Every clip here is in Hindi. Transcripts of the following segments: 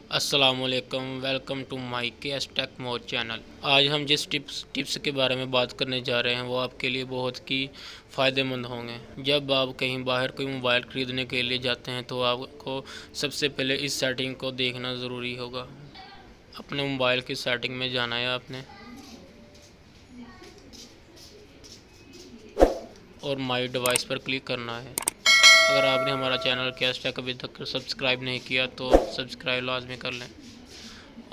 अस्सलामुअलैकुम, welcome to my KS tech more channel. आज हम जिस टिप्स के बारे में बात करने जा रहे हैं वो आपके लिए बहुत ही फ़ायदेमंद होंगे। जब आप कहीं बाहर कोई मोबाइल ख़रीदने के लिए जाते हैं तो आपको सबसे पहले इस सेटिंग को देखना ज़रूरी होगा। अपने मोबाइल की सेटिंग में जाना है आपने और माई डिवाइस पर क्लिक करना है। अगर आपने हमारा चैनल KS टेक अभी तक सब्सक्राइब नहीं किया तो सब्सक्राइब लाजमी कर लें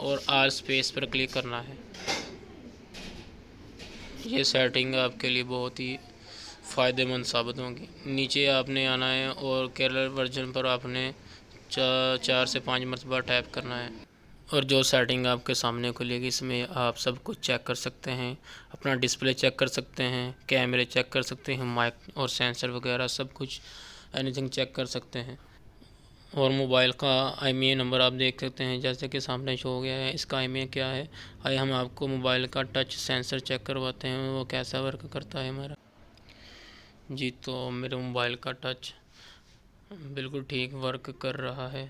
और आर स्पेस पर क्लिक करना है। ये सेटिंग आपके लिए बहुत ही फ़ायदेमंद साबित होंगी। नीचे आपने आना है और केरल वर्जन पर आपने 4 से 5 मरतबा टैप करना है और जो सेटिंग आपके सामने खुलेगी इसमें आप सब कुछ चेक कर सकते हैं। अपना डिस्प्ले चेक कर सकते हैं, कैमरे चेक कर सकते हैं, माइक और सेंसर वगैरह सब कुछ एनीथिंग चेक कर सकते हैं। और मोबाइल का IMEI नंबर आप देख सकते हैं जैसे कि सामने शो हो गया है। इसका IMEI क्या है, आइए हम आपको मोबाइल का टच सेंसर चेक करवाते हैं वो कैसा वर्क करता है हमारा। जी तो मेरे मोबाइल का टच बिल्कुल ठीक वर्क कर रहा है।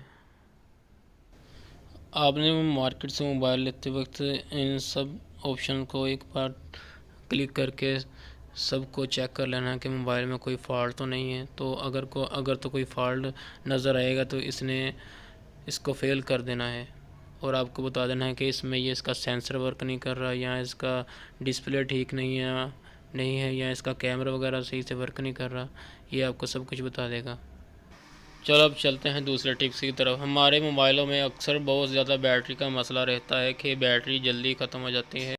आपने मार्केट से मोबाइल लेते वक्त इन सब ऑप्शन को एक बार क्लिक करके सबको चेक कर लेना है कि मोबाइल में कोई फ़ॉल्ट तो नहीं है। तो अगर तो कोई फ़ॉल्ट नज़र आएगा तो इसको फेल कर देना है और आपको बता देना है कि इसका सेंसर वर्क नहीं कर रहा या इसका डिस्प्ले ठीक नहीं है या इसका कैमरा वगैरह सही से वर्क नहीं कर रहा। ये आपको सब कुछ बता देगा। चलो अब चलते हैं दूसरे टिप्स की तरफ। हमारे मोबाइलों में अक्सर बहुत ज़्यादा बैटरी का मसला रहता है कि बैटरी जल्दी ख़त्म हो जाती है।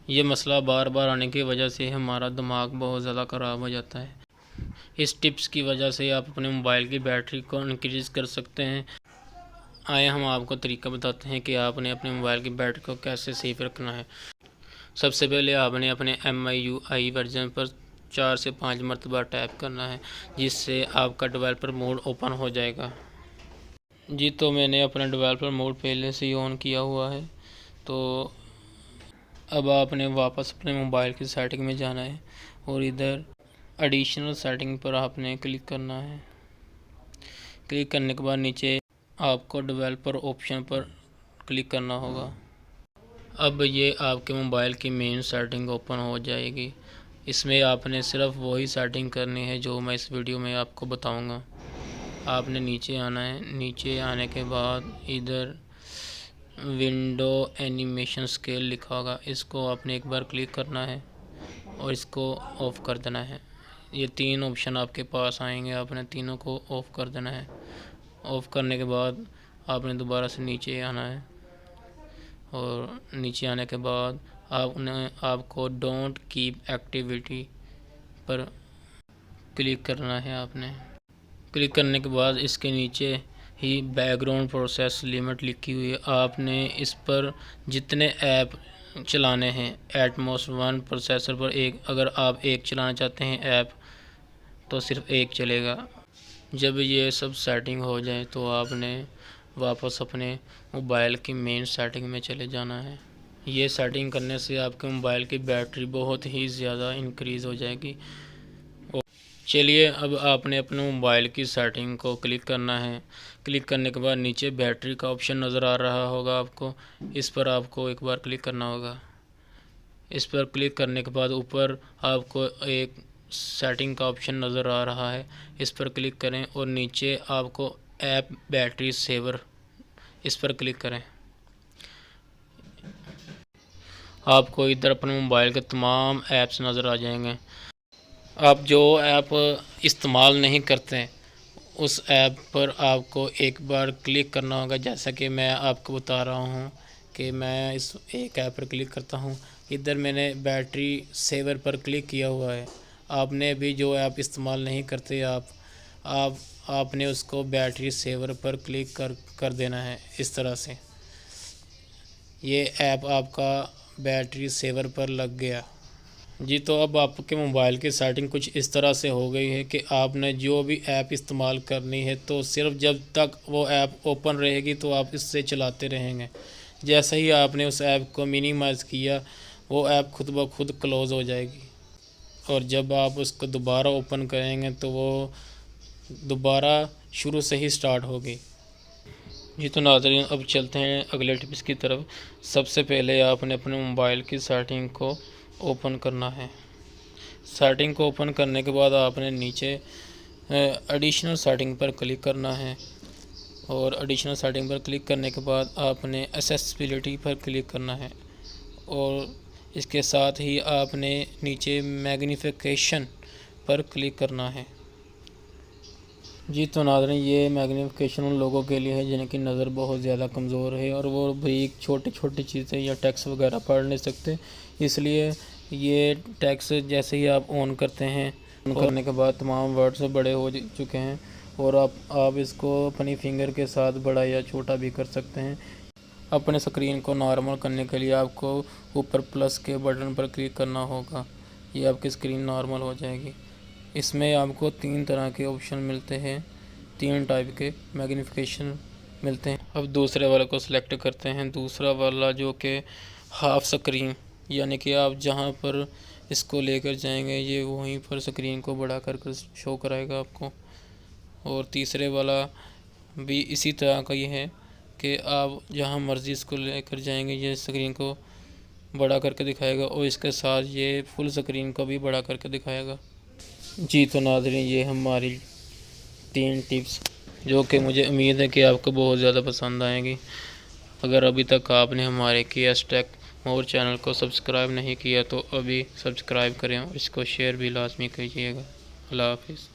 ये मसला बार बार आने की वजह से हमारा दिमाग बहुत ज़्यादा ख़राब हो जाता है। इस टिप्स की वजह से आप अपने मोबाइल की बैटरी को इंक्रीज़ कर सकते हैं। आइए हम आपको तरीका बताते हैं कि आपने अपने मोबाइल की बैटरी को कैसे सेफ रखना है। सबसे पहले आपने अपने MIUI वर्जन पर 4 से 5 मरतबा टैप करना है जिससे आपका डेवलपर मोड ओपन हो जाएगा। जी तो मैंने अपना डेवलपर मोड पहले से ही ऑन किया हुआ है। तो अब आपने वापस अपने मोबाइल की सेटिंग में जाना है और इधर एडिशनल सेटिंग पर आपने क्लिक करना है। क्लिक करने के बाद नीचे आपको डेवलपर ऑप्शन पर क्लिक करना होगा। अब ये आपके मोबाइल की मेन सेटिंग ओपन हो जाएगी। इसमें आपने सिर्फ वही सेटिंग करनी है जो मैं इस वीडियो में आपको बताऊंगा। आपने नीचे आना है। नीचे आने के बाद इधर विंडो एनिमेशन स्केल लिखा होगा, इसको आपने एक बार क्लिक करना है और इसको ऑफ़ कर देना है। ये 3 ऑप्शन आपके पास आएंगे, आपने तीनों को ऑफ़ कर देना है। ऑफ़ करने के बाद आपने दोबारा से नीचे आना है और नीचे आने के बाद आपको डोंट कीप एक्टिविटी पर क्लिक करना है। आपने क्लिक करने के बाद इसके नीचे ही बैकग्राउंड प्रोसेस लिमिट लिखी हुई है। आपने इस पर जितने ऐप चलाने हैं एटमॉस 1 प्रोसेसर पर अगर आप एक चलाना चाहते हैं ऐप तो सिर्फ एक चलेगा। जब ये सब सेटिंग हो जाए तो आपने वापस अपने मोबाइल की मेन सेटिंग में चले जाना है। ये सेटिंग करने से आपके मोबाइल की बैटरी बहुत ही ज़्यादा इंक्रीज़ हो जाएगी। चलिए अब आपने अपने मोबाइल की सेटिंग को क्लिक करना है। क्लिक करने के बाद नीचे बैटरी का ऑप्शन नज़र आ रहा होगा आपको, इस पर आपको एक बार क्लिक करना होगा। इस पर क्लिक करने के बाद ऊपर आपको एक सेटिंग का ऑप्शन नज़र आ रहा है, इस पर क्लिक करें और नीचे आपको ऐप बैटरी सेवर इस पर क्लिक करें। आपको इधर अपने मोबाइल के तमाम ऐप्स नज़र आ जाएंगे। आप जो ऐप इस्तेमाल नहीं करते उस ऐप पर आपको एक बार क्लिक करना होगा। जैसा कि मैं आपको बता रहा हूँ कि मैं इस एक ऐप पर क्लिक करता हूँ। इधर मैंने बैटरी सेवर पर क्लिक किया हुआ है। आपने भी जो ऐप इस्तेमाल नहीं करते आपने उसको बैटरी सेवर पर क्लिक कर देना है। इस तरह से ये ऐप आपका बैटरी सेवर पर लग गया। जी तो अब आपके मोबाइल की सेटिंग कुछ इस तरह से हो गई है कि आपने जो भी ऐप इस्तेमाल करनी है तो सिर्फ जब तक वो ऐप ओपन रहेगी तो आप इससे चलाते रहेंगे। जैसे ही आपने उस ऐप को मिनिमाइज़ किया वो ऐप खुद ब खुद क्लोज़ हो जाएगी और जब आप उसको दोबारा ओपन करेंगे तो वो दोबारा शुरू से ही स्टार्ट होगी। जी तो नाज़रीन, अब चलते हैं अगले टिप्स की तरफ। सबसे पहले आपने अपने मोबाइल की सेटिंग को ओपन करना है। सेटिंग को ओपन करने के बाद आपने नीचे एडिशनल सेटिंग पर क्लिक करना है और एडिशनल सेटिंग पर क्लिक करने के बाद आपने एक्सेसिबिलिटी पर क्लिक करना है और इसके साथ ही आपने नीचे मैग्नीफिकेशन पर क्लिक करना है। जी तो नाज़रीन, ये मैग्नीफिकेशन उन लोगों के लिए है जिनकी नज़र बहुत ज़्यादा कमज़ोर है और वो बारीक छोटी छोटी चीज़ें या टेक्स्ट वगैरह पढ़ नहीं सकते, इसलिए ये टेक्स्ट जैसे ही आप ऑन करते हैं, ऑन करने के बाद तमाम वर्ड्स बड़े हो चुके हैं और आप इसको अपनी फिंगर के साथ बड़ा या छोटा भी कर सकते हैं। अपने स्क्रीन को नॉर्मल करने के लिए आपको ऊपर प्लस के बटन पर क्लिक करना होगा, ये आपकी स्क्रीन नॉर्मल हो जाएगी। इसमें आपको 3 तरह के ऑप्शन मिलते हैं, 3 टाइप के मैग्नीफिकेशन मिलते हैं। अब दूसरे वाले को सिलेक्ट करते हैं। दूसरा वाला जो कि हाफ स्क्रीन, यानी कि आप जहां पर इसको लेकर जाएंगे ये वहीं पर स्क्रीन को बड़ा कर शो कराएगा आपको। और तीसरे वाला भी इसी तरह का ही है कि आप जहां मर्ज़ी इसको लेकर जाएंगे ये स्क्रीन को बड़ा करके दिखाएगा और इसके साथ ये फुल स्क्रीन को भी बड़ा करके दिखाएगा। जी तो नाज़रीन, ये हमारी 3 टिप्स जो कि मुझे उम्मीद है कि आपको बहुत ज़्यादा पसंद आएंगी। अगर अभी तक आपने हमारे KS Tech मोर चैनल को सब्सक्राइब नहीं किया तो अभी सब्सक्राइब करें और इसको शेयर भी लाजमी कीजिएगा। अल्लाह हाफिज़।